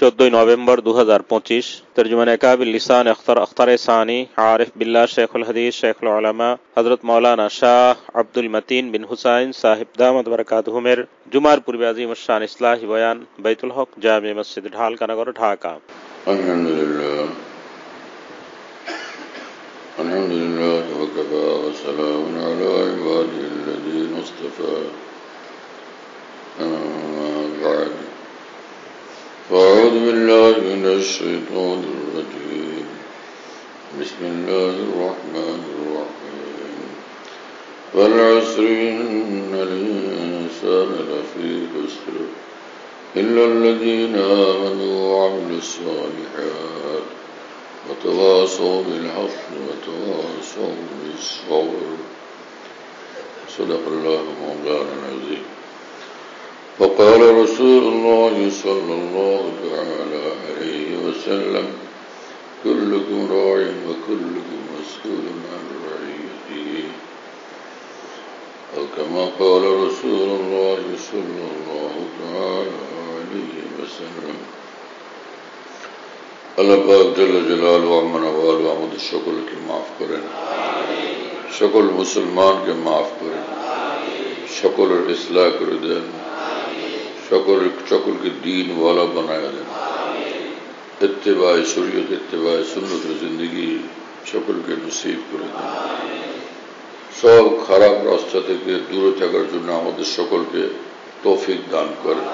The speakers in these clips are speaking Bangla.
14 नवंबर 2025 तर्जुमान काबिल लिसान अख्तर सानी आरिफ बिल्ला शेखुल हदीस शेखुल उलमा हजरत मौलाना शाह अब्दुल मतीन बिन हुसैन साहिब दामद बरकातुहुमेर जुमार पूर्वे अजीम शान इस्लाही बयान बैतुल हक जामे मस्जिद ढालकानगर ढाका। अल्हम्दुलिल्लाह व कफा व सलामुन अला इबादिहिल्लज़ीना इस्तफ़ा أعوذ بالله من الشيطان الرجيم بسم الله الرحمن الرحيم والعصر إن الإنسان لفي خسر إلا الذين آمنوا وعملوا الصالحات وتواصوا بالحق وتواصوا بالصبر صدق الله مولانا العظيم وقال رسول الله صلى الله تعالى عليه وسلم كلكم راع وكلكم مسؤول عن رعيته أو كما قال رسول الله صلى الله تعالى عليه وسلم আল্লাহ পাক জল্ল জালালুহু আম্মা নওয়ালুহু আমাদের সকলকে মাফ করেন, সকল মুসলমানকে মাফ করেন, সকলের ইসলাহ করে দেন, সকলকে দীন ওয়ালা বানায়া দেন, ইত্তেবায়ে শরীয়ত ইত্তেবায়ে সুন্নত জিন্দেগি সকলকে নসিব করে দেন, সব খারাপ রাস্তা থেকে দূরে থাকার জন্য আমাদের সকলকে তৌফিক দান করেন,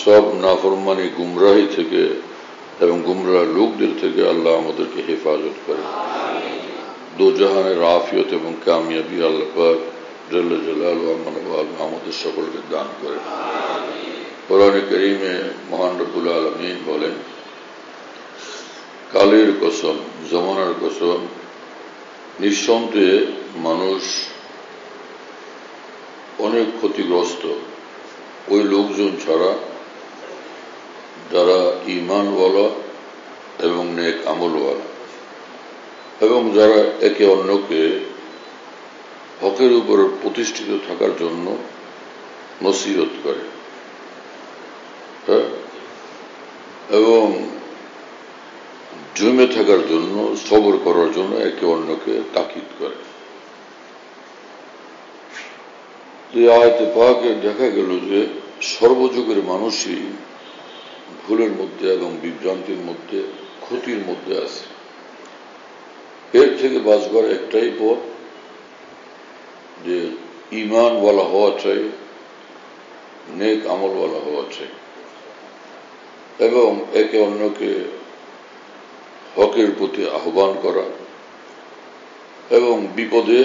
সব নাফরমানি গুমরাহি থেকে এবং গুমরাহ লোকদের থেকে আল্লাহ আমাদেরকে হেফাজত করেন, দোজাহানের আফিয়ত এবং কামিয়াবি আল্লাহ পাক জল্ল জালালুহু আম্মা নওয়ালুহু আমাদের সকলকে দান করেন। কোরআনে কারীমে মহান রব্বুল আলামিন বলেন, কালের কসম, জমানার কসম, নিঃসন্দেহে মানুষ অনেক ক্ষতিগ্রস্ত ওই লোকজন ছাড়া যারা ঈমানওয়ালা এবং নেক আমলওয়ালা এবং যারা একে অন্যকে হকের উপর প্রতিষ্ঠিত থাকার জন্য নসিহত করে এবং জমে থাকার জন্য সবর করার জন্য একে অন্যকে তাকিদ করে। এই আয়াতে পাকে দেখা গেল যে সর্বযুগের মানুষই ভুলের মধ্যে এবং বিভ্রান্তির মধ্যে ক্ষতির মধ্যে আছে। এর থেকে বাঁচবার একটাই পথ যে ঈমানওয়ালা হওয়া চাই, নেক আমলওয়ালা হওয়া চাই এবং একে অন্যকে হকের প্রতি আহ্বান করা এবং বিপদে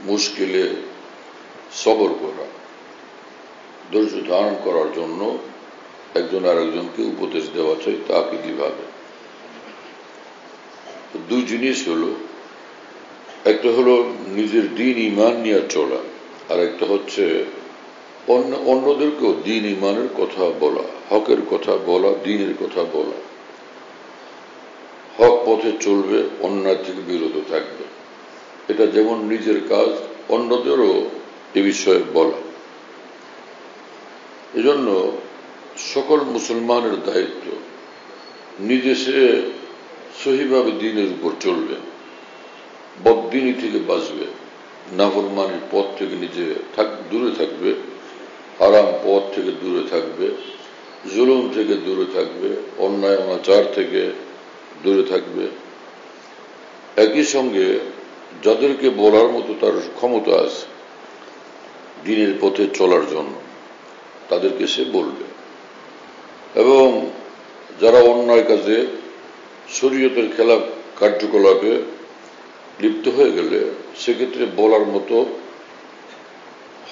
মুশকিলে সবর করা, ধৈর্য ধারণ করার জন্য একজন আরেকজনকে উপদেশ দেওয়া চাই তাকিদীভাবে। দুই জিনিস হলো, একটা হলো নিজের দ্বীন ঈমান নিয়ে চলা, আর একটা হচ্ছে অন্যদেরকেও দ্বীন ঈমানের কথা বলা, হকের কথা বলা, দ্বীনের কথা বলা। হক পথে চলবে, অন্যায় থেকে বিরত থাকবে, এটা যেমন নিজের কাজ, অন্যদেরও এ বিষয়ে বলা। এজন্য সকল মুসলমানের দায়িত্ব নিজে সে সহিভাবে দ্বীনের উপর চলবে, বদদ্বীনি থেকে বাঁচবে, নাফরমানির পথ থেকে নিজে দূরে থাকবে, হারাম পথ থেকে দূরে থাকবে, জুলুম থেকে দূরে থাকবে, অন্যায় অনাচার থেকে দূরে থাকবে। একই সঙ্গে যাদেরকে বলার মতো তার ক্ষমতা আছে দ্বীনের পথে চলার জন্য, তাদেরকে সে বলবে। এবং যারা অন্যায় কাজে শরীয়তের খেলাফ কার্যকলাপে লিপ্ত হয়ে গেলে সেক্ষেত্রে বলার মতো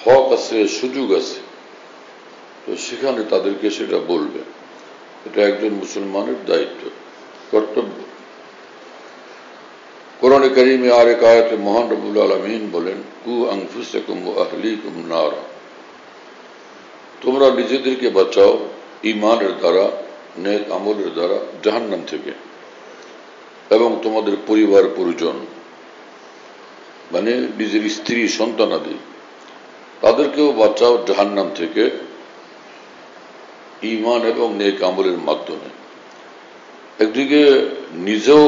হক আছে, সুযোগ আছে, তো সেখানে তাদেরকে সেটা বলবে। এটা একজন মুসলমানের দায়িত্ব, কর্তব্য। কোরআনে কারীমে আরেক আয়াতে মহান রব্বুল আলামিন বলেন, কু আনফুসাকুম ওয়া আহলিকুম নারা, তোমরা নিজেদেরকে বাঁচাও ঈমানের দ্বারা, নেক আমলের দ্বারা জাহান্নাম থেকে, এবং তোমাদের পরিবার পরিজন মানে নিজের স্ত্রী সন্তানাদি তাদেরকেও বাঁচাও জাহান্নাম থেকে। ঈমান এবং নেক আমলের মাধ্যমে একদিকে নিজেও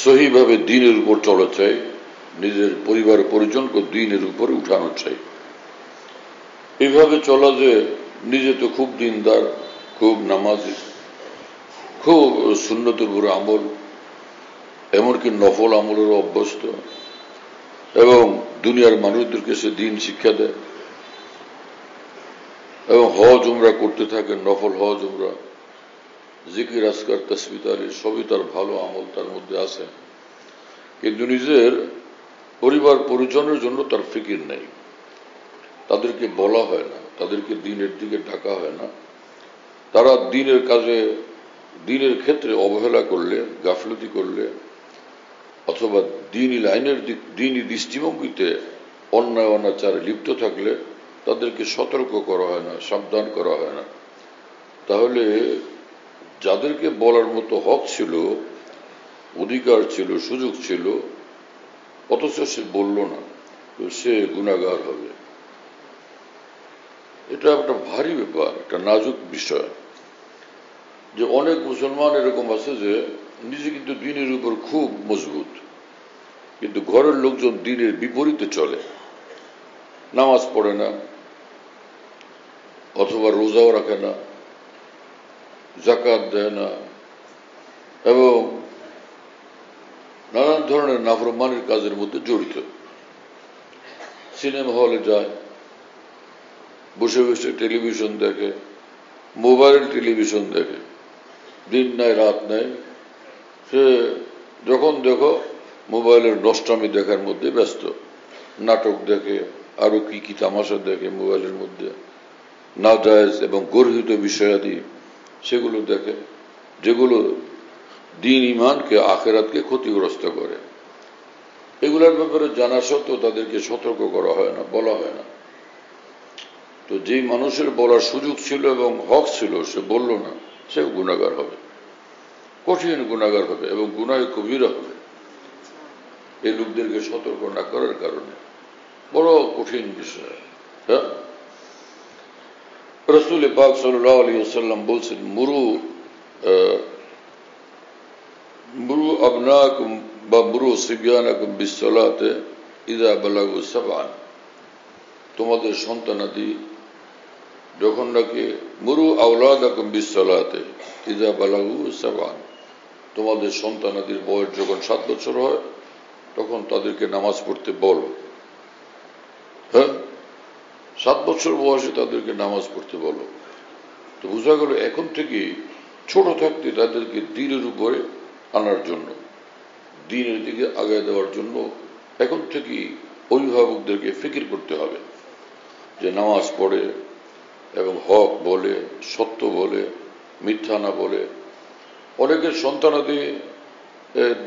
সহিভাবে দ্বীনের উপর চলা চাই, নিজের পরিবার পরিজনকে দ্বীনের উপরে উঠানো চাই। এইভাবে চলা যে নিজে তো খুব দিনদার, খুব নামাজি, খুব সুন্নতের উপরে আমল, এমনকি নফল আমলেরও অভ্যস্ত, এবং দুনিয়ার মানুষদেরকে সে দ্বীন শিক্ষা দেয় এবং হজ উমরা করতে থাকে, নফল হজ উমরা, জিকির আসকার তাসবিহ তাহলিল সবই তার ভালো আমল তার মধ্যে আছে। কিন্তু নিজের পরিবার পরিজনের জন্য তার ফিকির নেই, তাদেরকে বলা হয় না, তাদেরকে দ্বীনের দিকে ডাকা হয় না। তারা দ্বীনের কাজে, দ্বীনের ক্ষেত্রে অবহেলা করলে, গাফলতি করলে, অথবা দ্বীনি লাইনের দ্বীনি দৃষ্টিভঙ্গিতে অন্যায় অনাচারে লিপ্ত থাকলে তাদেরকে সতর্ক করা হয় না, সাবধান করা হয় না। তাহলে যাদেরকে বলার মতো হক ছিল, অধিকার ছিল, সুযোগ ছিল, অথচ সে বলল না, তো সে গুনাহগার হবে। এটা একটা ভারী ব্যাপার, একটা নাজুক বিষয়। যে অনেক মুসলমান এরকম আছে যে নিজে কিন্তু দ্বীনের উপর খুব মজবুত, কিন্তু ঘরের লোকজন দ্বীনের বিপরীতে চলে, নামাজ পড়ে না, অথবা রোজাও রাখে না, যাকাত দেয় না, এবং নানান ধরনের নাফরমানির কাজের মধ্যে জড়িত। সিনেমা হলে যায়, বসে বসে টেলিভিশন দেখে, মোবাইল টেলিভিশন দেখে, দিন নাই রাত নাই, সে যখন দেখো মোবাইলের নষ্টামি দেখার মধ্যে ব্যস্ত, নাটক দেখে, আরো কি কি তামাশা দেখে মোবাইলের মধ্যে, নাজায়েজ এবং গর্হিত বিষয়াদি সেগুলো দেখে, যেগুলো দ্বীন ঈমানকে আখিরাতকে ক্ষতিগ্রস্ত করে। এগুলোর ব্যাপারে জানা সত্ত্বেও তাদেরকে সতর্ক করা হয় না, বলা হয় না। তো যেই মানুষের বলার সুযোগ ছিল এবং হক ছিল সে বলল না, সে গুনাহগার হবে, কঠিন গুনাহগার হবে এবং গুনাহে কবিরা হবে। এই লোকদেরকে সতর্ক না করার কারণে বড় কঠিন বিষয়। হ্যাঁ, রাসূল পাক সাল্লাল্লাহু আলাইহি ওয়াসাল্লাম বলছেন, মুরু আবনাকুম বা মুরু সিবিয়ানাকুম বিসসালাতে ইযা বালাগু সাবআন। তোমাদের সন্তানাদি যখন নাকি মুরু আওলাদাকুম বিসসালাতে ইযা বালাগু সাবআন, তোমাদের সন্তানাদির বয়স যখন 7 বছর হয় তখন তাদেরকে নামাজ পড়তে বলো। হ্যাঁ, 7 বছর বয়সে তাদেরকে নামাজ পড়তে বলো। তো বোঝা গেল এখন থেকে ছোট থাকতে তাদেরকে দ্বীনের উপরে আনার জন্য, দ্বীনের দিকে আগায় দেওয়ার জন্য এখন থেকে অভিভাবকদেরকে ফিকির করতে হবে যে নামাজ পড়ে এবং হক বলে, সত্য বলে, মিথ্যা না বলে। অনেকের সন্তানাদি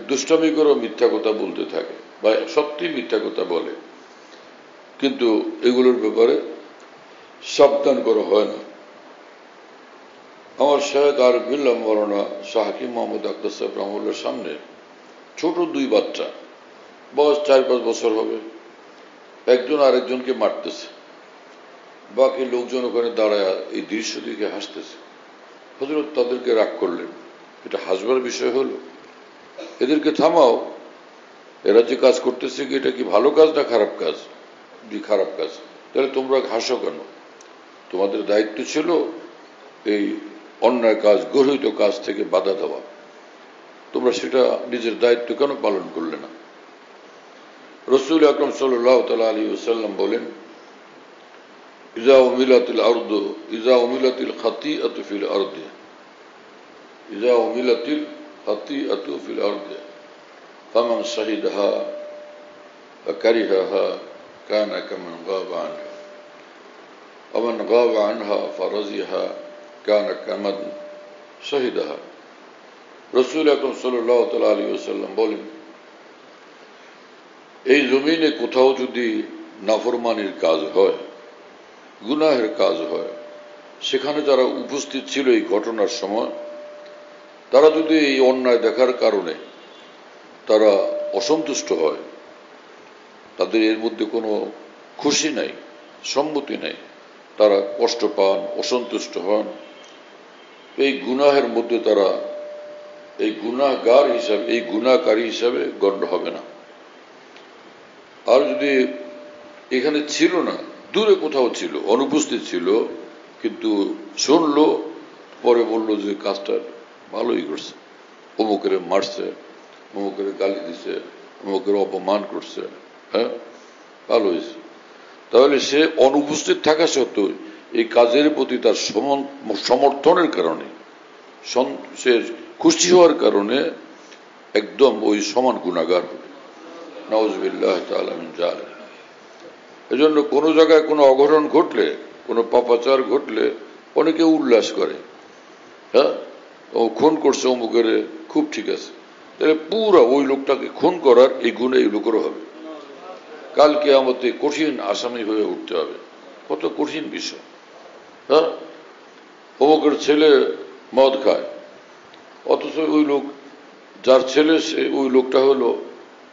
দুষ্টামি করে মিথ্যা কথা বলতে থাকে বা সত্যি মিথ্যা কথা বলে, কিন্তু এগুলোর ব্যাপারে সাবধান করা হয় না। আমার শায়েখ আরিফ বিল্লাহ মাওলানা শাহ হাকিম মোহাম্মদ আখতার সাহেব রহমাতুল্লাহর সামনে ছোট 2 বাচ্চা, বয়স 4-5 বছর হবে, একজন আরেকজনকে মারতেছে, বাকি লোকজন ওখানে দাঁড়ায় এই দৃশ্য দিকে হাসতেছে। হযরত তাদেরকে রাগ করলেন, এটা হাসবার বিষয় হলো? এদেরকে থামাও, এরা যে কাজ করতেছে কি এটা কি ভালো কাজ না খারাপ কাজ? জি খারাপ কাজ। তাহলে তোমরা হাসো কেন? তোমাদের দায়িত্ব ছিল এই অন্যায় কাজ, গর্হিত কাজ থেকে বাধা দেওয়া, তোমরা সেটা নিজের দায়িত্ব কেন পালন করলে না? রাসূল আকরাম সাল্লাল্লাহু তাআলা আলাইহি ওয়াসাল্লাম বলেন, ইযা উমিলাতিল আরদু ইযা উমিলাতিল খাতিআতু ফিল আরদি ইযা উমিলাতিল খাতিআতু ফিল আরদি ফামান শাহিদাহা ওয়া কারিহাহা কানা কামান গাবা আনহা ওয়া মান গাবা আনহা ফারাজিহা কানা কামান শাহিদাহা। রাসূল আকরাম সাল্লাল্লাহু তাআলা আলাইহি ওয়াসাল্লাম বলেন, এই জমিনে কোথাও যদি নাফরমানির কাজ হয়, গুনাহের কাজ হয়, সেখানে যারা উপস্থিত ছিল এই ঘটনার সময়, তারা যদি এই অন্যায় দেখার কারণে তারা অসন্তুষ্ট হয়, তাদের এর মধ্যে কোনো খুশি নাই, সম্মতি নাই, তারা কষ্ট পান, অসন্তুষ্ট হন, এই গুনাহের মধ্যে তারা এই গুনাহগার হিসাবে, এই গুনাহকারী হিসাবে গণ্য হবে না। আর যদি এখানে ছিল না, দূরে কোথাও ছিল, অনুপস্থিত ছিল, কিন্তু শুনলো, পরে বললো যে কাজটা ভালোই করছে, অমুকের মারছে, অমুকের গালি দিছে, অমুকের অপমান করছে, হ্যাঁ ভালো হয়েছে, তাহলে সে অনুপস্থিত থাকা সত্ত্বেও এই কাজের প্রতি তার সমর্থনের কারণে, সে খুশি হওয়ার কারণে একদম ওই সমান গুনাহগার হবে। নাউযুবিল্লাহ তাআলা মিন যালিক। এজন্য কোনো জায়গায় কোনো অঘটন ঘটলে, কোনো পাপাচার ঘটলে অনেকে উল্লাস করে, হ্যাঁ ও খুন করছে অমুকের, খুব ঠিক আছে, তাহলে পুরা ওই লোকটাকে খুন করার এই গুণ এই লোকেরও হবে। কাল কিয়ামতে কঠিন আসামি হয়ে উঠতে হবে, কত কঠিন বিষয়। হ্যাঁ অমুকের ছেলে মদ খায়, অথচ ওই লোক, যার ছেলে সে, ওই লোকটা হলো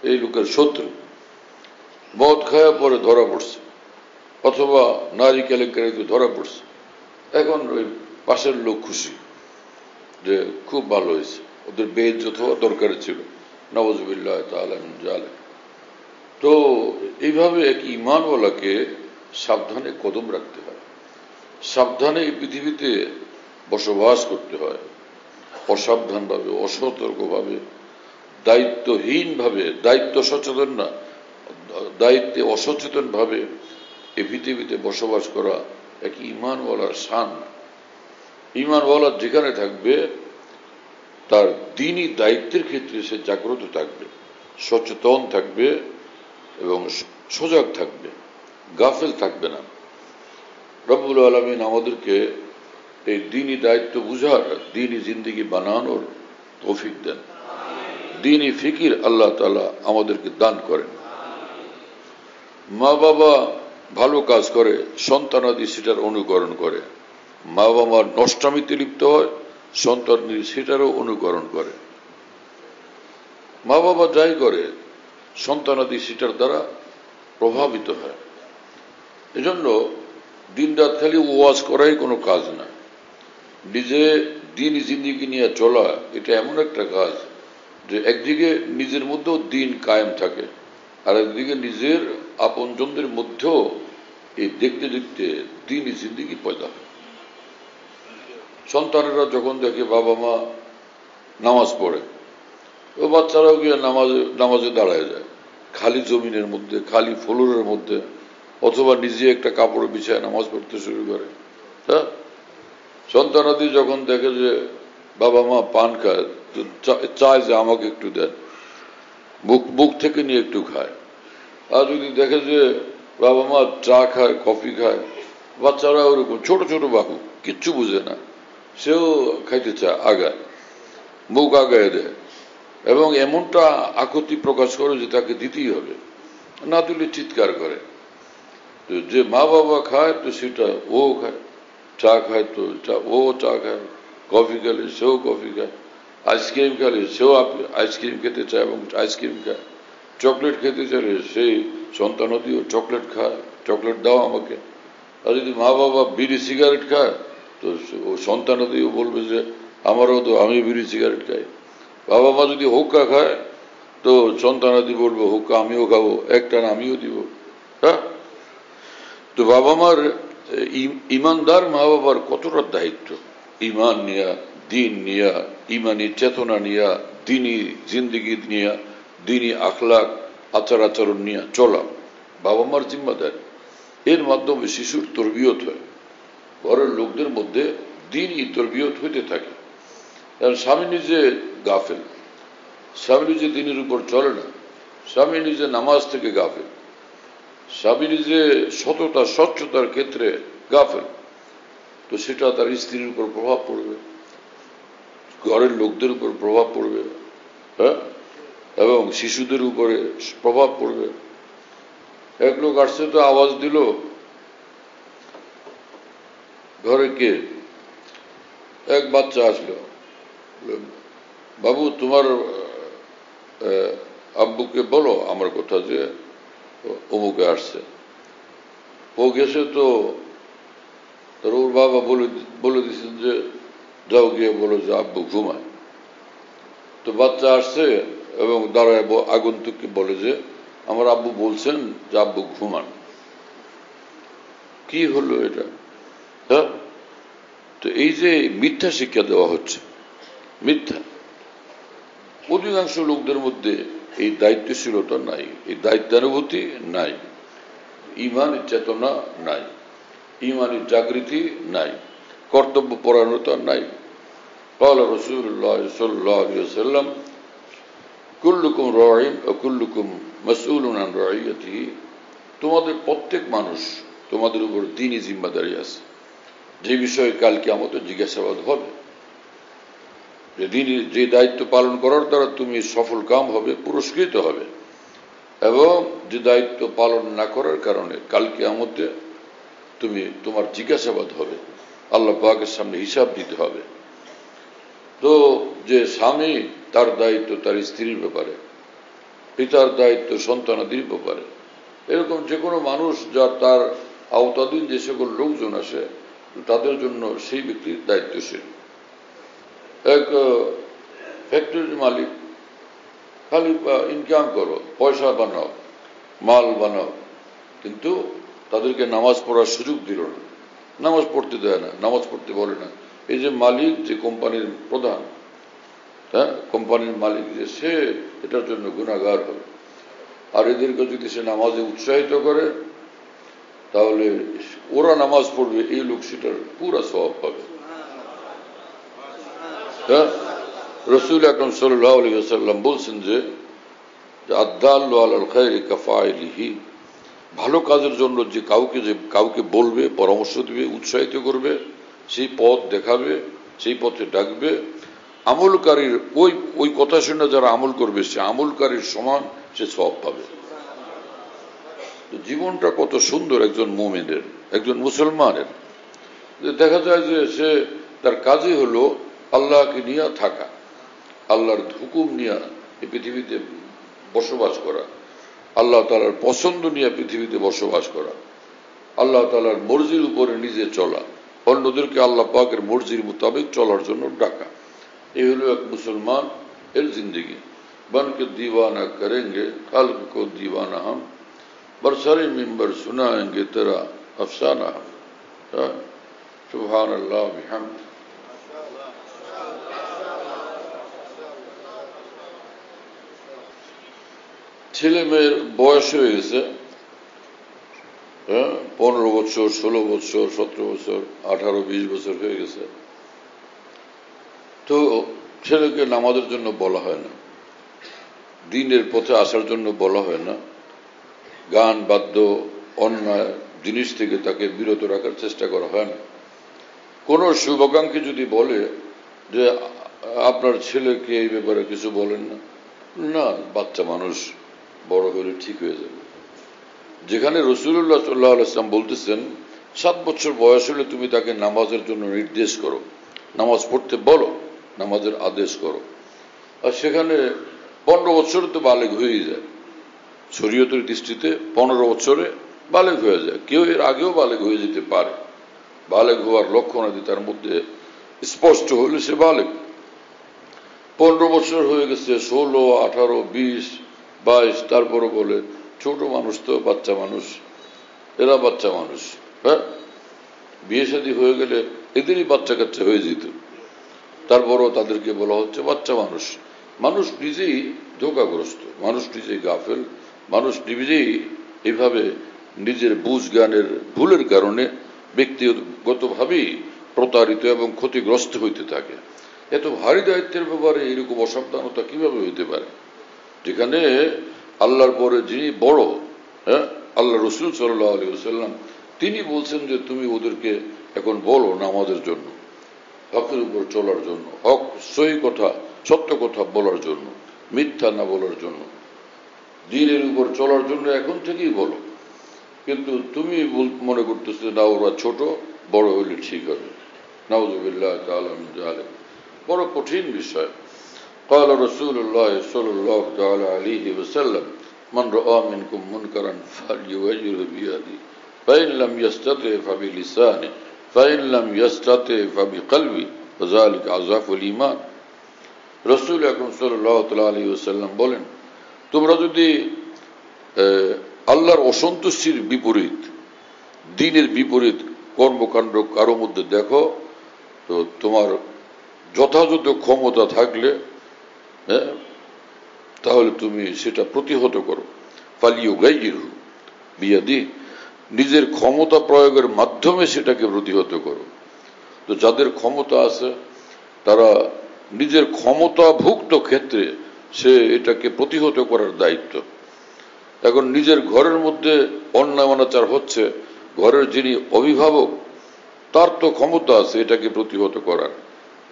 এই লোকের শত্রু, মদ খাওয়া পরে ধরা পড়ছে, অথবা নারী কেলেঙ্কারিতে ধরা পড়ছে, এখন ওই পাশের লোক খুশি যে খুব ভালো হয়েছে, ওদের বেইজ্জত হওয়া দরকার ছিল। নাউযুবিল্লাহ তাআলা মিন যালিক। তো এইভাবে এক ঈমানওয়ালাকে সাবধানে কদম রাখতে হয়, সাবধানে এই পৃথিবীতে বসবাস করতে হয়। অসাবধানভাবে, অসতর্কভাবে, দায়িত্বহীনভাবে, দায়িত্ব সচেতন না, দায়িত্বে অসচেতনভাবে এই পৃথিবীতে বসবাস করা এক ঈমানওয়ালার শান। ঈমানওয়ালা যেখানে থাকবে তার দ্বীনি দায়িত্বের ক্ষেত্রে সে জাগ্রত থাকবে, সচেতন থাকবে এবং সজাগ থাকবে, গাফেল থাকবে না। রব্বুল আলামিন আমাদেরকে এই দ্বীনি দায়িত্ব বুঝার, দ্বীনি জিন্দেগি বানানোর তৌফিক দেন। দ্বীনি ফিকির আল্লাহ তাআলা আমাদেরকে দান করেন। মা বাবা ভালো কাজ করে, সন্তানাদি সেটার অনুকরণ করে। মা বাবার নষ্টামিতে লিপ্ত হয়, সন্তানাদি সেটারও অনুকরণ করে। মা বাবা যাই করে, সন্তানাদি সেটার দ্বারা প্রভাবিত হয়। এজন্য দিন রাত খালি ওয়াজ করাই কোনো কাজ না, নিজে দিন জিন্দিগি নিয়ে চলা এটা এমন একটা কাজ যে একদিকে নিজের মধ্যেও দিন কায়েম থাকে, আর একদিকে নিজের আপনজনদের মধ্যেও এই দেখতে দেখতে দিন জিন্দিগি পয়দা হয়। সন্তানেরা যখন দেখে বাবা মা নামাজ পড়ে, ও বাচ্চারাও গিয়ে নামাজে দাঁড়ায় যায়, খালি জমিনের মধ্যে, খালি ফ্লোরের মধ্যে, অথবা নিজে একটা কাপড় বিছায় নামাজ পড়তে শুরু করে। হ্যাঁ সন্তানাদি যখন দেখে যে বাবা মা পান খায়, তো চায় যে আমাকে একটু দেন, মুখ থেকে নিয়ে একটু খায়। আর যদি দেখে যে বাবা মা চা খায়, কফি খায়, বাচ্চারা ওরকম ছোট ছোট বাবু, কিচ্ছু বুঝে না, সেও খাইতে চায়, আগায়, মুখ আগায় দেয়, এবং এমনটা আকুতি প্রকাশ করে যে তাকে দিতেই হবে, না দিলে চিৎকার করে। যে মা বাবা খায় তো সেটা ও খায়, চা খায় তো ও চা খায়, কফি খেলে সেও কফি খায়, আইসক্রিম খেলে সেও আইসক্রিম খেতে চায় এবং আইসক্রিম খায়, চকলেট খেতে চাইলে সেই সন্তানদিও চকলেট খায়, চকলেট দাও আমাকে। আর যদি মা বাবা বিড়ি সিগারেট খায় তো ও সন্তানদিও বলবে যে আমারও তো, আমি বিড়ি সিগারেট খাই। বাবা মা যদি হুক্কা খায় তো সন্তানাদি বলবো হুক্কা আমিও খাবো, একটা না আমিও দিব। হ্যাঁ তো বাবা মার, ইমানদার মা বাবার কতটা দায়িত্ব, ইমান নিয়া, দিন নিয়া, ইমানি চেতনা নিয়া, দিনী জিন্দিগি নিয়া, দিনী আখলাক আচার আচরণ নিয়ে চলা বাবা মার জিম্মাদারি। এর মাধ্যমে শিশুর তরবিয়ত হয়, ঘরের লোকদের মধ্যে দিনই তরবিয়ত হইতে থাকে। কারণ স্বামী নিজে গাফেল, স্বামী নিজে দিনের উপর চলে না, স্বামী নিজে নামাজ থেকে গাফেল, স্বামী নিজে সততা স্বচ্ছতার ক্ষেত্রে গাফেল, তো সেটা তার স্ত্রীর উপর প্রভাব পড়বে, ঘরের লোকদের উপর প্রভাব পড়বে, হ্যাঁ এবং শিশুদের উপরে প্রভাব পড়বে। এক লোক আসছে তো আওয়াজ দিল, ঘরে কে? এক বাচ্চা আসলো, বাবু তোমার আব্বুকে বলো আমার কথা যে অমুকে আসছে। ও গেছে তো তার ওর বাবা বলে দিচ্ছেন যে যাও গিয়ে বলো যে আব্বু ঘুমায়। তো বাচ্চা আসছে এবং দাঁড়ায় আগন্তুককে বলে যে আমার আব্বু বলছেন যে আব্বু ঘুমান। কি হলো এটা? হ্যাঁ, তো এই যে মিথ্যা শিক্ষা দেওয়া হচ্ছে, মিথ্যা। অধিকাংশ লোকদের মধ্যে এই দায়িত্বশীলতা নাই, এই দায়িত্বানুভূতি নাই, ইমানের চেতনা নাই, ইমানের জাগৃতি নাই, কর্তব্য পরায়ণতা নাই। قال رسول الله صلى الله عليه وسلم كلكم راع وكلكم مسؤول عن رعيته। তোমাদের প্রত্যেক মানুষ, তোমাদের উপর দ্বীনি জিম্মাদারি আছে, যে বিষয়ে কাল কিয়ামতে জিজ্ঞাসাবাদ হবে। যে দায়িত্ব পালন করার দ্বারা তুমি সফল কাম হবে, পুরস্কৃত হবে, এবং যে দায়িত্ব পালন না করার কারণে কাল কিয়ামতে তোমার জিজ্ঞাসাবাদ হবে, আল্লাহ পাকের সামনে হিসাব দিতে হবে। তো যে স্বামী তার দায়িত্ব তার স্ত্রীর ব্যাপারে, পিতার দায়িত্ব সন্তানাদির ব্যাপারে, এরকম যে কোনো মানুষ যার তার আওতাধীন যে সকল লোকজন আসে তাদের জন্য সেই ব্যক্তির দায়িত্বশীল। এক ফ্যাক্টরির মালিক, খালি ইনকাম করো, পয়সা বানাও, মাল বানাও, কিন্তু তাদেরকে নামাজ পড়ার সুযোগ দিল না, নামাজ পড়তে দেয় না, নামাজ পড়তে বলে না। এই যে মালিক, যে কোম্পানির প্রধান, হ্যাঁ, কোম্পানির মালিক, যে সে এটার জন্য গুনাহগার হবে। আর এদেরকে যদি সে নামাজে উৎসাহিত করে তাহলে ওরা নামাজ পড়বে, এই লোক সেটার পুরা সওয়াব পাবে। হ্যাঁ, রাসূল আকরাম সাল্লাল্লাহু আলাইহি ওয়াসাল্লাম বলছেন যে আদ-দাল্লু আলাল খায়রি কাফাইলিহি, ভালো কাজের জন্য যে কাউকে বলবে, পরামর্শ দিবে, উৎসাহিত করবে, সেই পথ দেখাবে, সেই পথে ডাকবে, আমলকারীর ওই কথা শুনে যারা আমল করবে সে আমলকারীর সমান সে সওয়াব পাবে। জীবনটা কত সুন্দর একজন মুমিনের, একজন মুসলমানের। দেখা যায় যে সে তার কাজই হলো আল্লাহকে নিয়ে থাকা, আল্লাহর হুকুম নিয়ে এই পৃথিবীতে বসবাস করা, আল্লাহ তাআলার পছন্দ নিয়ে পৃথিবীতে বসবাস করা, আল্লাহ তাআলার মর্জির উপরে নিজে চলা, অন্যদেরকে আল্লাহ পাকের মর্জির মোতাবেক চলার জন্য ডাকা। এই হলো এক মুসলমান এর জিন্দগি। বনকে দিওয়ানা করেंगे খালক কো দিওয়ানা हम, बरसरे मिंबर सुनाएंगे तेरा अफसाना हम। सुभान अल्लाह बिहम्द। ছেলে মেয়ের বয়স হয়ে গেছে, 15 বছর, 16 বছর, 17 বছর, 18, 20 বছর হয়ে গেছে। তো ছেলেকে নামাজের জন্য বলা হয় না, দ্বীনের পথে আসার জন্য বলা হয় না, গান বাদ্য অন্যায় জিনিস থেকে তাকে বিরত রাখার চেষ্টা করা হয় না। কোন শুভাকাঙ্ক্ষী যদি বলে যে আপনার ছেলেকে এই ব্যাপারে কিছু বলেন না, না, বাচ্চা মানুষ, বড় হলে ঠিক হয়ে যাবে। যেখানে রাসূলুল্লাহ সাল্লাল্লাহু আলাইহি ওয়াসাল্লাম বলতেছেন 7 বছর বয়স হলে তুমি তাকে নামাজের জন্য নির্দেশ করো, নামাজ পড়তে বলো, নামাজের আদেশ করো। আর সেখানে 15 বছর তো বালেগ হয়ে যায়, শরীয়তের দৃষ্টিতে 15 বছরে বালেগ হয়ে যায়। কেউ এর আগেও বালেগ হয়ে যেতে পারে, বালেগ হওয়ার লক্ষণাদি তার মধ্যে স্পষ্ট হলে সে বালেগ। 15 বছর হয়ে গেছে, 16, 18, 20, 22, তারপরও বলে ছোট মানুষ তো, বাচ্চা মানুষ, এরা বাচ্চা মানুষ। হ্যাঁ, বিয়ে শাদী হয়ে গেলে এদেরই বাচ্চা কাচ্চা হয়ে যেত, তারপরও তাদেরকে বলা হচ্ছে বাচ্চা মানুষ। মানুষ নিজেই ধোঁকাগ্রস্ত, মানুষ নিজেই গাফেল, মানুষ নিজেই এইভাবে নিজের বুঝ জ্ঞানের ভুলের কারণে ব্যক্তিগতভাবেই প্রতারিত এবং ক্ষতিগ্রস্ত হইতে থাকে। এত ভারী দায়িত্বের ব্যাপারে এরকম অসাবধানতা কিভাবে হইতে পারে, যেখানে আল্লাহর পরে যিনি বড়, হ্যাঁ, আল্লাহ রাসূল সাল্লাল্লাহু আলাইহি ওয়াসাল্লাম, তিনি বলছেন যে তুমি ওদেরকে এখন বলো নামাজের জন্য, হকের উপর চলার জন্য, হক সহি কথা, সত্য কথা বলার জন্য, মিথ্যা না বলার জন্য, দ্বীনের উপর চলার জন্য এখন থেকেই বলো। কিন্তু তুমি মনে করতেছো না ওরা ছোট, বড় হইলে ঠিক হবে। নাউযুবিল্লাহ তাআলা মিন যালিক। বড় কঠিন বিষয়। قال رسول الله صلى الله تعالى عليه وسلم من رأى منكم منكرا فليغيره بيده فإن لم يستطع فبلسانه ফাইন লাম ইয়াস্তাতি ফাবিকলবি যালিকা আযাফুল ঈমান। রাসূল আকরাম সাল্লাল্লাহু আলাইহি ওয়াসাল্লাম বলেন, তোমরা যদি আল্লাহর অসন্তুষ্টির বিপরীত, দ্বীনের বিপরীত কর্মকাণ্ড কারো মধ্যে দেখো, তো তোমার যথাযথ ক্ষমতা থাকলে তাহলে তুমি সেটা প্রতিহত করো। ফালিয়ুগাইয়িরহু বিয়াদিহি, নিজের ক্ষমতা প্রয়োগের মাধ্যমে সেটাকে প্রতিহত করো। তো যাদের ক্ষমতা আছে তারা নিজের ক্ষমতাভুক্ত ক্ষেত্রে সে এটাকে প্রতিহত করার দায়িত্ব। এখন নিজের ঘরের মধ্যে অন্যায় অনাচার হচ্ছে, ঘরের যিনি অভিভাবক তার তো ক্ষমতা আছে এটাকে প্রতিহত করার।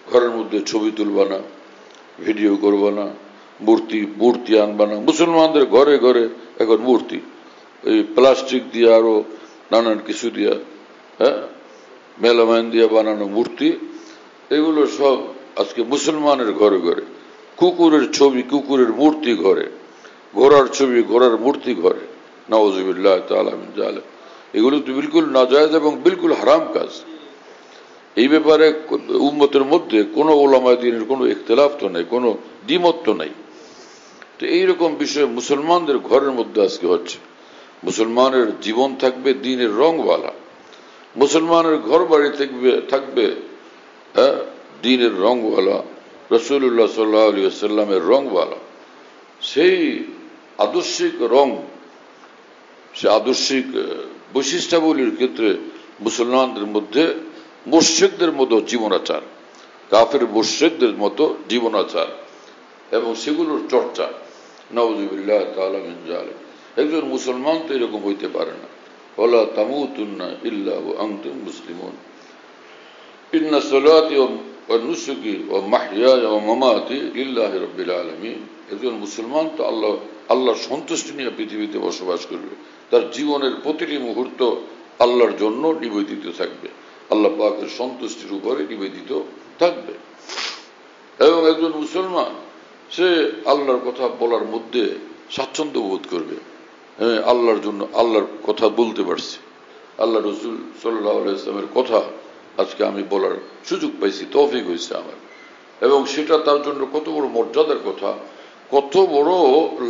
ঘরের মধ্যে ছবি তুলবা না, ভিডিও করবা না, মূর্তি আনবা না। মুসলমানদের ঘরে ঘরে এখন মূর্তি, এই প্লাস্টিক দিয়ে আরো নানান কিছু দিয়া, মেলামাইন দিয়ে বানানো মূর্তি, এগুলো সব আজকে মুসলমানের ঘরে ঘরে। কুকুরের ছবি, কুকুরের মূর্তি ঘরে, ঘোড়ার ছবি, ঘোড়ার মূর্তি ঘরে। নাউযুবিল্লাহ তাআলা মিন যালিক। এগুলো তো বিলকুল নাজায়েজ এবং বিলকুল হারাম কাজ। এই ব্যাপারে উম্মতের মধ্যে কোনো উলামায়ে দ্বীনের কোনো ইখতিলাফ তো নাই, কোনো দ্বিমত তো নাই। তো এইরকম বিষয় মুসলমানদের ঘরের মধ্যে আজকে হচ্ছে। মুসলমানের জীবন থাকবে দ্বীনের রংওয়ালা, মুসলমানের ঘর বাড়ি থাকবে দ্বীনের রংওয়ালা, রাসূলুল্লাহ সাল্লাল্লাহু আলাইহি ওয়াসাল্লামের রংওয়ালা। সেই আদর্শিক রং, সে আদর্শিক বৈশিষ্ট্যাবলীর ক্ষেত্রে মুসলমানদের মধ্যে মুশরিকদের মতো জীবনাচার, কাফের মুশরিকদের মতো জীবনাচার এবং সেগুলোর চর্চা। নাউযুবিল্লাহ তাআলা মিন যালিক। একজন মুসলমান তো এরকম হইতে পারে না। ওয়ালা তামুতুন্না ইল্লা ওয়া আনতুম মুসলিমুন। ইন্না সালাতি ওয়া নুসুকি ওয়া মাহইয়ায়া ওয়া মামাতি লিল্লাহি রাব্বিল আলামিন। একজন মুসলমান তো আল্লাহর সন্তুষ্টি নিয়ে পৃথিবীতে বসবাস করবে। তার জীবনের প্রতিটি মুহূর্ত আল্লাহর জন্য নিবেদিত থাকবে, আল্লাহ পাকের সন্তুষ্টির উপরে নিবেদিত থাকবে। এবং একজন মুসলমান সে আল্লাহর কথা বলার মধ্যে স্বাচ্ছন্দ্য বোধ করবে। আল্লাহর জন্য আল্লাহর কথা বলতে পারছি, আল্লাহ রাসূল সাল্লাল্লাহু আলাইহি ওয়াসাল্লামের কথা আজকে আমি বলার সুযোগ পাইছি, তৌফিক হয়েছে আমার। এবং সেটা তার জন্য কত বড় মর্যাদার কথা, কত বড়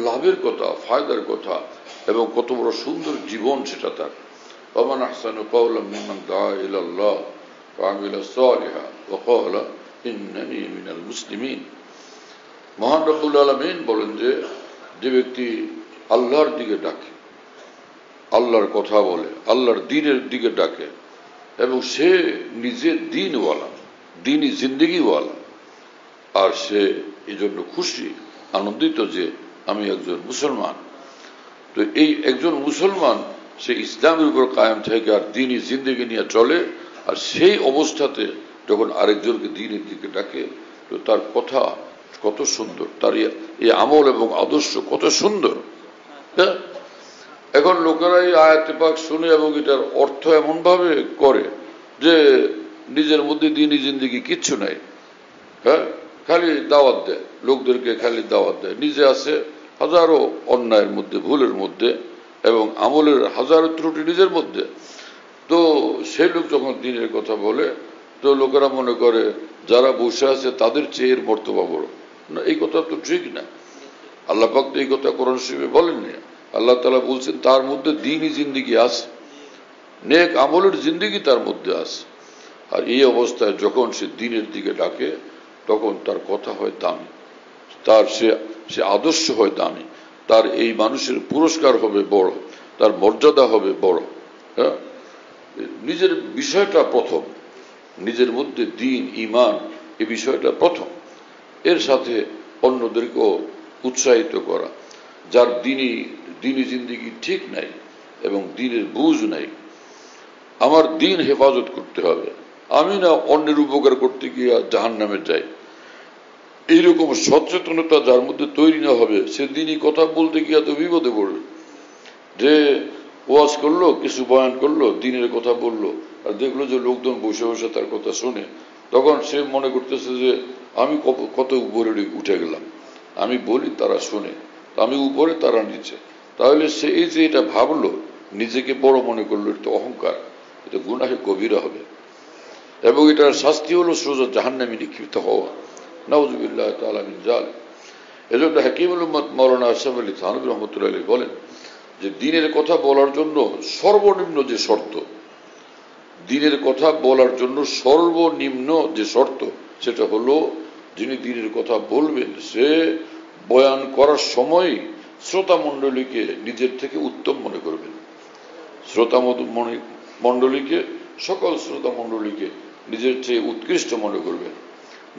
লাভের কথা, ফায়দার কথা, এবং কত বড় সুন্দর জীবন সেটা তার। ওমান আহসানু কাওলাম মিম্মান দাআ ইলাল্লাহ ওয়া আমিলা সালিহান ওয়া ক্বালা ইন্নানী মিনাল মুসলিমিন। মহান রব্বুল আলামিন বলেন যে ব্যক্তি আল্লাহর দিকে ডাকে, আল্লাহর কথা বলে, আল্লাহর দ্বীনের দিকে ডাকে, এবং সে নিজে দ্বীনওয়ালা, দ্বীনি জিন্দেগিওয়ালা, আর সে এই জন্য খুশি, আনন্দিত যে আমি একজন মুসলমান। তো এই একজন মুসলমান সে ইসলামের উপর কায়েম থাকে আর দ্বীনি জিন্দেগি নিয়ে চলে। আর সেই অবস্থাতে যখন আরেকজনকে দ্বীনের দিকে ডাকে, তো তার কথা কত সুন্দর, তার এই আমল এবং আদর্শ কত সুন্দর। এখন লোকেরা এই আয়াতে পাক শুনে এবং এটার অর্থ এমন ভাবে করে যে নিজের মধ্যে দ্বীনি জিন্দেগি কিচ্ছু নাই, খালি দাওয়াত দেয় লোকদেরকে, খালি দাওয়াত দেয়, নিজে আছে হাজারো অন্যায়ের মধ্যে, ভুলের মধ্যে, এবং আমলের হাজারো ত্রুটি নিজের মধ্যে। তো সেই লোক যখন দ্বীনের কথা বলে, তো লোকেরা মনে করে যারা বসে আছে তাদের চেয়ে এর মর্তবা বড়। না, এই কথা তো ঠিক না। আল্লাহ পাক তো এই কথা কোরআন শরীফে বলেননি। আল্লাহ তাআলা বলছেন তার মধ্যে দ্বীনি জিন্দেগি আছে, নেক আমলের জিন্দেগি তার মধ্যে আছে। আর এই অবস্থায় যখন সে দ্বীনের দিকে ডাকে, তখন তার কথা হয় দামি, তার সে আদর্শ হয় দামি, তার এই মানুষের পুরস্কার হবে বড়, তার মর্যাদা হবে বড়। নিজের বিষয়টা প্রথম, নিজের মধ্যে দ্বীন ঈমান এই বিষয়টা প্রথম, এর সাথে অন্যদেরকেও উৎসাহিত করা। যার দ্বীনি জিন্দেগি ঠিক নাই এবং দ্বীনের বুঝ নাই, আমার দ্বীন হেফাজত করতে হবে, আমি না অন্যের উপকার করতে গিয়ে জাহান্নামে যাই, এইরকম সচেতনতা যার মধ্যে তৈরি না হবে, সে দ্বীনি কথা বলতে গিয়ে তো বিপদে পড়বে। যে ওয়াজ করলো, কিছু বয়ান করলো, দ্বীনের কথা বললো, আর দেখলো যে লোকজন বসে বসে তার কথা শুনে, তখন সে মনে করতেছে যে আমি কত উপরে উঠে গেলাম, আমি বলি তারা শুনে, আমি উপরে তারা নিচে। তাহলে সে এই যে এটা ভাবলো, নিজেকে বড় মনে করলো, এটা অহংকার, এটা গুনাহে কবিরা হবে। এবং এটার শাস্তি হলো সোজা জাহান্নামে নিক্ষিপ্ত হওয়া। নাউযুবিল্লাহি তাআলা মিন যালিক। এজন্য হাকিমুল উম্মত মাওলানা আশরাফ আলী থানভী রহমাতুল্লাহি আলাইহি বলেন যে দ্বীনের কথা বলার জন্য সর্বনিম্ন যে শর্ত, দ্বীনের কথা বলার জন্য সর্বনিম্ন যে শর্ত, সেটা হলো যিনি দ্বীনের কথা বলবেন সে বয়ান করার সময় শ্রোতা মণ্ডলীকে নিজের থেকে উত্তম মনে করবেন। শ্রোতা মণ্ডলীকে, সকল শ্রোতা মণ্ডলীকে নিজের চেয়ে উৎকৃষ্ট মনে করবেন,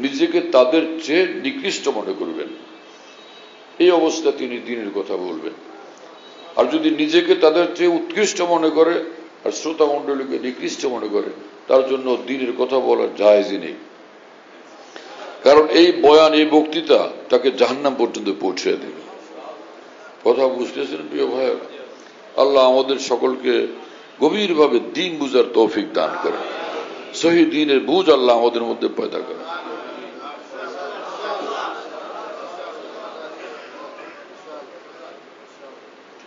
নিজেকে তাদের চেয়ে নিকৃষ্ট মনে করবেন। এই অবস্থা তিনি দ্বীনের কথা বলবেন। আর যদি নিজেকে তাদের চেয়ে উৎকৃষ্ট মনে করে আর শ্রোতা মণ্ডলীকে নিকৃষ্ট মনে করে, তার জন্য দ্বীনের কথা বলা জায়েজই নেই। কারণ এই বয়ান, এই বক্তৃতা তাকে জাহান্নাম পর্যন্ত পৌঁছে দেবে। কথা বুঝতেছেন প্রিয় ভাইয়েরা? আল্লাহ আমাদের সকলকে গভীরভাবে দ্বীন বুঝার তৌফিক দান করে, সহি দ্বীনের বুঝ আল্লাহ আমাদের মধ্যে পয়দা করে।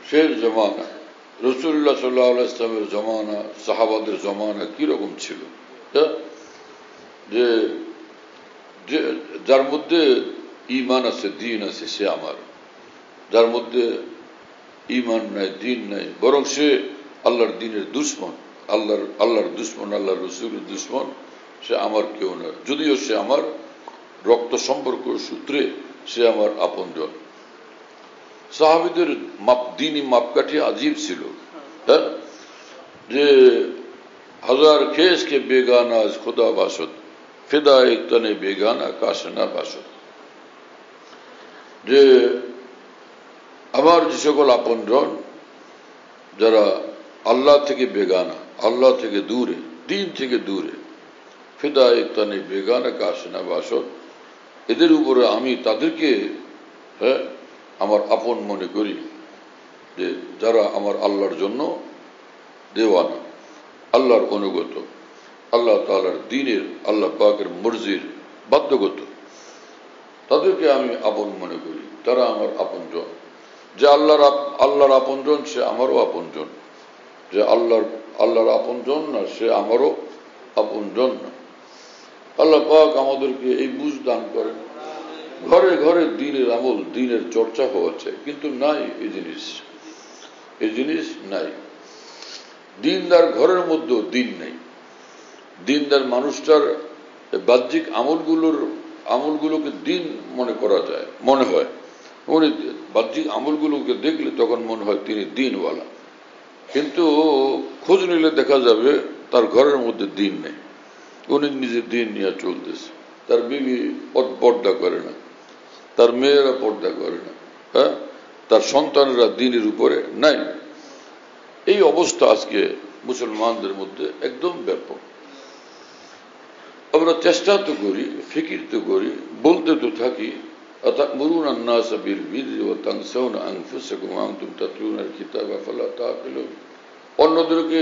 শেষ জমানা রাসূলুল্লাহ সাল্লাল্লাহু আলাইহি ওয়াসাল্লামের জমানা, সাহাবাদের জমানা কিরকম ছিল, যে যার মধ্যে ঈমান আছে, দ্বীন আছে, সে আমার। যার মধ্যে ঈমান নাই, দ্বীন নাই, বরং সে আল্লাহর দ্বীনের দুশমন, আল্লাহর দুশমন, আল্লাহর রাসূলের দুশমন, সে আমার কেউ নয়। যদিও সে আমার রক্ত সম্পর্ক সূত্রে সে আমার আপনজন। সাহাবীদের দ্বীনি মাপকাঠি আজীব ছিল, যে হাজার খেস কে বেগানা আজ খুদা বাসত, ফিদা এক তনে বেগানা কাশনা বাসত। যে আমার যে সকল আপনজন যারা আল্লাহ থেকে বেগানা, আল্লাহ থেকে দূরে, দ্বীন থেকে দূরে, ফিদা এক তনে বেগানা কাশনা বাসত, এদের উপরে আমি তাদেরকে আমার আপন মনে করি, যে যারা আমার আল্লাহর জন্য দেওয়ানা, আল্লাহর অনুগত, আল্লাহ তাআলার দ্বীনের, আল্লাহ পাকের মর্জির বাধ্যগত, তাদেরকে আমি আপন মনে করি। তারা আমার আপনজন। যে আল্লাহর আপনজন সে আমারও আপনজন, যে আল্লাহর আপনজন না সে আমারও আপনজন না। আল্লাহ পাক আমাদেরকে এই বুঝ দান করেন। ঘরে ঘরে দ্বীনের আমল, দ্বীনের চর্চা হওয়া চাই, কিন্তু নাই এই জিনিস নাই। দ্বীনদার ঘরের মধ্যেও দ্বীন নাই। দ্বীনদার মানুষটার বাহ্যিক আমলগুলোকে দ্বীন মনে করা যায়, মনে হয়। উনি বাহ্যিক আমলগুলোকে দেখলে তখন মনে হয় তিনি দ্বীনওয়ালা, কিন্তু খোঁজ নিলে দেখা যাবে তার ঘরের মধ্যে দ্বীন নেই। উনি নিজে দ্বীন নিয়ে চলতেছে। তার বিবি পর্দা করে না, তার মেয়েরা পর্দা করে না, তার সন্তানেরা দ্বীনের উপরে নাই। এই অবস্থা আজকে মুসলমানদের মধ্যে একদম ব্যাপক। আমরা চেষ্টা তো করি, ফিকির তো করি, বলতে তো থাকি, আতা'মুরুনা আন-নাসা বিল বিররি ওয়া তানসাউনা আনফুসাকুম ওয়া আনতুম তাতলুনাল কিতাবা ফালা তা'কিলুন। অন্যদেরকে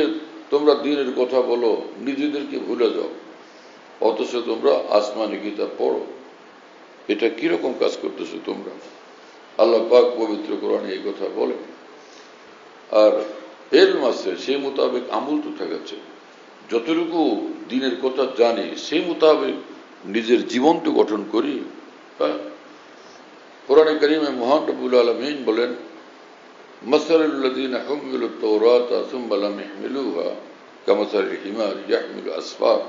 তোমরা দ্বীনের কথা বলো, নিজেদেরকে ভুলে যাও, অথচ তোমরা আসমানি কিতাব পড়ো। এটা কিরকম কাজ করতেছো তোমরা? আল্লাহ পাক পবিত্র কোরআনে এই কথা বলেন। আর ইলম আছে, সেই মোতাবেক আমল তো থাকাচ্ছে। যতটুকু দ্বীনের কথা জানি সেই মোতাবেক নিজের জীবন তো গঠন করি। কোরআনে কারীমে মহান রব্বুল আলামিন বলেন, মাসালুল্লাযীনা হুমিলুত তাওরাতা সুম্মা লাম ইয়াহমিলুহা কামাসালিল হিমারি ইয়াহমিলু আসফার।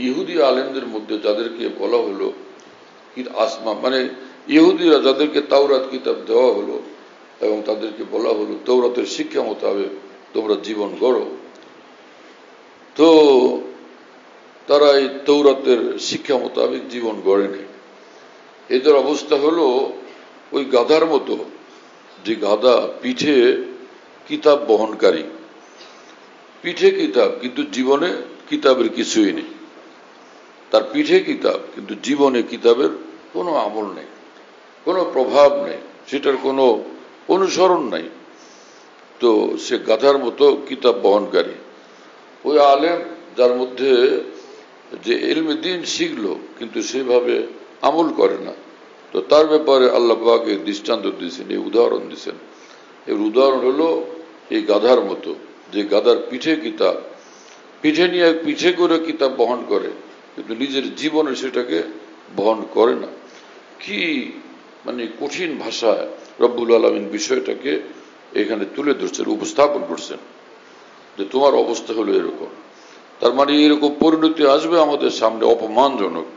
ইহুদি আলেমদের মধ্যে যাদেরকে বলা হলো মানে ইহুদিরা যাদেরকে তাওরাত কিতাব দেওয়া হলো এবং তাদেরকে বলা হলো তাওরাতের শিক্ষা মোতাবেক তোমরা জীবন গড়ো, তো তারা এই তাওরাতের শিক্ষা মোতাবেক জীবন গড়েনি। এদের অবস্থা হলো ওই গাধার মতো, যে গাধা পিঠে কিতাব বহনকারী, পিঠে কিতাব কিন্তু জীবনে কিতাবের কিছুই নেই। তার পিঠে কিতাব কিন্তু জীবনে কিতাবের কোনো আমল নেই, কোনো প্রভাব নেই, সেটার কোনো অনুসরণ নাই। তো সে গাধার মতো কিতাব বহনকারী। ওই আলেম যার মধ্যে যে ইলমে দ্বীন শিখলো কিন্তু সেভাবে আমল করে না, তো তার ব্যাপারে আল্লাহ পাক এই দৃষ্টান্ত দিয়েছেন, এই উদাহরণ দিয়েছেন। এর উদাহরণ হলো এই গাধার মতো, যে গাধার পিঠে কিতাব, পিঠে নিয়ে পিঠে করে কিতাব বহন করে, কিন্তু নিজের জীবনে সেটাকে বহন করে না। কি মানে কঠিন ভাষায় রব্বুল আলামিন বিষয়টাকে এখানে তুলে ধরছেন, উপস্থাপন করছেন যে তোমার অবস্থা হলো এরকম। তার মানে এরকম পরিণতি আসবে আমাদের সামনে, অপমানজনক।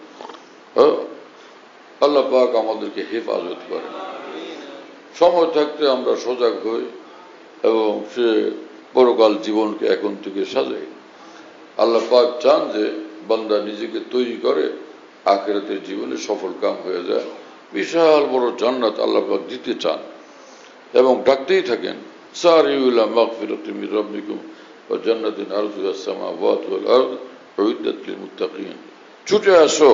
আল্লাহ পাক আমাদেরকে হেফাজত করেন। সময় থাকতে আমরা সজাগ হই এবং সে পরকাল জীবনকে এখন থেকে সাজাই। আল্লাহ পাক চান যে বান্দা নিজেকে তৈরি করে আখিরাতের জীবনে সফল কাম হয়ে যায়, বিশাল বড় জান্নাত আল্লাহ পাক দিতে চান এবং ডাকতেই থাকেন সারিউ ইলা মাগফিরাতিন মির রাব্বিকুম ওয়া জান্নাতিন আরদুহা আস-সামাওয়াতু ওয়াল আরদ উইদ্দাত লিল মুত্তাকিন। ছুটে আসো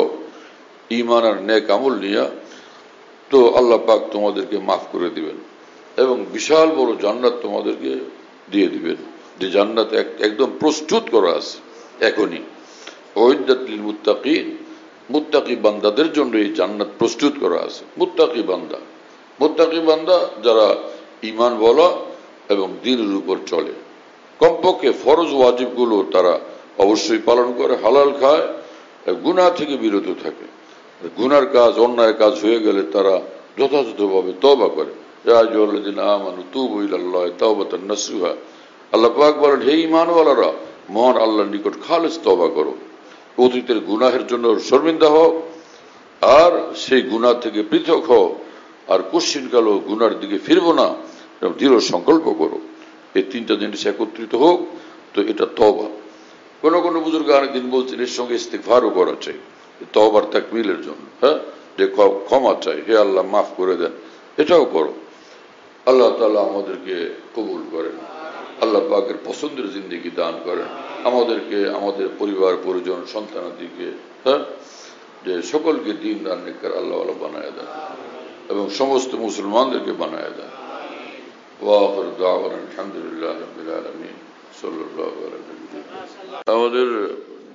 ঈমান আর নেক আমল নিয়ে, তো আল্লাহ পাক তোমাদেরকে মাফ করে দিবেন এবং বিশাল বড় জান্নাত তোমাদেরকে দিয়ে দিবেন, যে জান্নাত একদম প্রস্তুত করা আছে এখনই। উইদ্দাত লিল মুত্তাকিন, মুত্তাকি বান্দাদের জন্য এই জান্নাত প্রস্তুত করা আছে। মুত্তাকি বান্দা যারা ঈমান বলা এবং দ্বীনের উপর চলে, কমপক্ষে ফরজ ওয়াজিবগুলো তারা অবশ্যই পালন করে, হালাল খায়, গুনাহ থেকে বিরত থাকে। গুনার কাজ, অন্যায় কাজ হয়ে গেলে তারা যথাযথভাবে তওবা করে। ইয়া আইয়ুহাল্লাযীনা আমানু তুবু ইলাল্লাহি তাওবাতান নাসুহা। আল্লাহ পাক বলেন, হে ঈমানওয়ালারা, মহান আল্লাহর নিকট খালেস তওবা করো, অতীতের গুনাহের জন্য শর্মিন্দা হও আর সেই গুনাহ থেকে পৃথক হও, আর কোশ্চিনকালও গুনার দিকে ফিরবো না, দৃঢ় সংকল্প করো। এই তিনটা জিনিস একত্রিত হোক, তো এটা তওবা। কোন কোন বুজুর্গ অনেকদিন বলছেন এর সঙ্গে ইস্তিগফারও করা চাই, তওবার তাকমিলের জন্য। যে ক্ষমা চাই, হে আল্লাহ মাফ করে দেন, এটাও করো। আল্লাহ তাআলা আমাদেরকে কবুল করেন, আল্লাহ পাকের পছন্দের জিন্দেগি দান করেন আমাদেরকে, আমাদের পরিবার পরিজন সন্তানাদিকে, যে সকলকে দ্বীনদার নেককার আল্লাহওয়ালা বানায় দেন এবং সমস্ত মুসলমানদেরকে বানায় দেন। ওয়া আখিরু দাওয়ানা আলহামদুলিল্লাহি রাব্বিল আলামিন সাল্লাল্লাহু আলা নবিয়্যিনা। আমাদের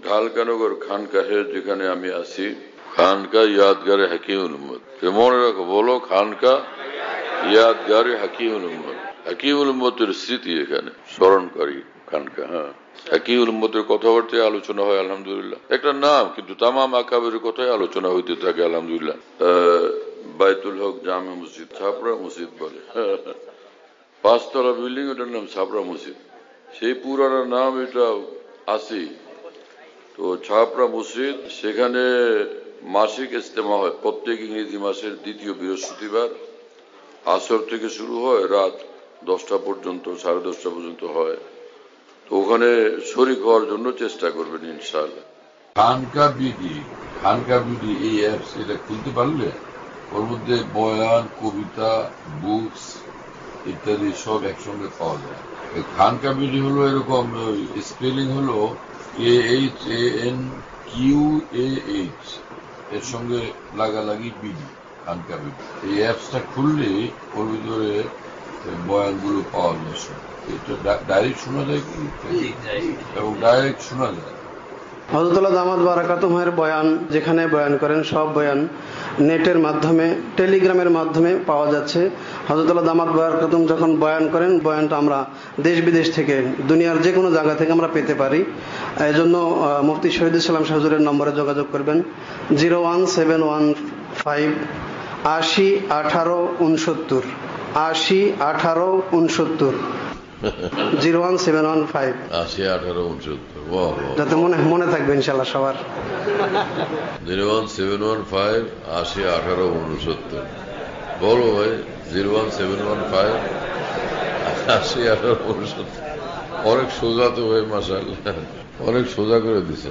ঢালকানগর খানকাহে যেখানে আমি আছি, খানকা ইয়াদগারে হাকিমুল উম্মত। মনে রাখো, বলো খানকা ইয়াদগারে হাকিমুল উম্মত। হাকিমুল উম্মতের স্মৃতি এখানে স্মরণকারী খানকা। হাকিমুল উম্মতের কথাবার্তায় আলোচনা হয় আলহামদুলিল্লাহ, একটা নাম, কিন্তু তামাম আকাবের কথাই আলোচনা হইতে থাকে আলহামদুলিল্লাহ। বাইতুল হক জামে মসজিদ, ছাপড়া মসজিদ বলে, 5 তলা বিল্ডিং, ওটার নাম ছাপড়া মসজিদ। সেই পুরানো নাম এটা আছে। তো ছাপড়া মসজিদ, সেখানে মাসিক ইজতেমা হয় প্রত্যেক ইংরেজি মাসের দ্বিতীয় বৃহস্পতিবার। আসর থেকে শুরু হয়, রাত 10টা পর্যন্ত, 10:30 পর্যন্ত হয়। তো ওখানে শরীক হওয়ার জন্য চেষ্টা করবেন ইনশাআল্লাহ। খানকা বিডি এই অ্যাপস, এটা খুলতে পারলে ওর মধ্যে বয়ান, কবিতা, বুকস ইত্যাদি সব একসঙ্গে পাওয়া যায়। খানকা বিডি হলো এরকম, স্পেলিং হলো KHANQAH, এর সঙ্গে লাগালাগি বিডি, খানকা বিডি। এই অ্যাপসটা খুললে ওর ভিতরে বয়ানগুলো পাওয়া যায়, এটা ডাইরেক্ট শোনা যায় কি, এবং ডাইরেক্ট শোনা যায়। হযরতুল্লাহ দামাত বারাকাতুহুমের বয়ান যেখানে বয়ান করেন, সব বয়ান নেটের মাধ্যমে, টেলিগ্রামের মাধ্যমে পাওয়া যাচ্ছে। হযরতুল্লাহ দামাত বারাকাতুহুম যখন বয়ান করেন, বয়ানটা আমরা দেশ বিদেশ থেকে, দুনিয়ার যে কোনো জায়গা থেকে আমরা পেতে পারি। এই জন্য মুফতি শহীদুল ইসলাম শাহ হুজুরের নম্বরে যোগাযোগ করবেন, 01715 80 18 69, 80 18 69, 01715 80 18 69, যাতে মনে থাকবে ইনশাআল্লাহ সবার। 01715 80 18 69। বলো ভাই, 01715 80 18 69। অনেক সোজা তো ভাই, মাশাআল্লাহ, অনেক সোজা করে দিছে।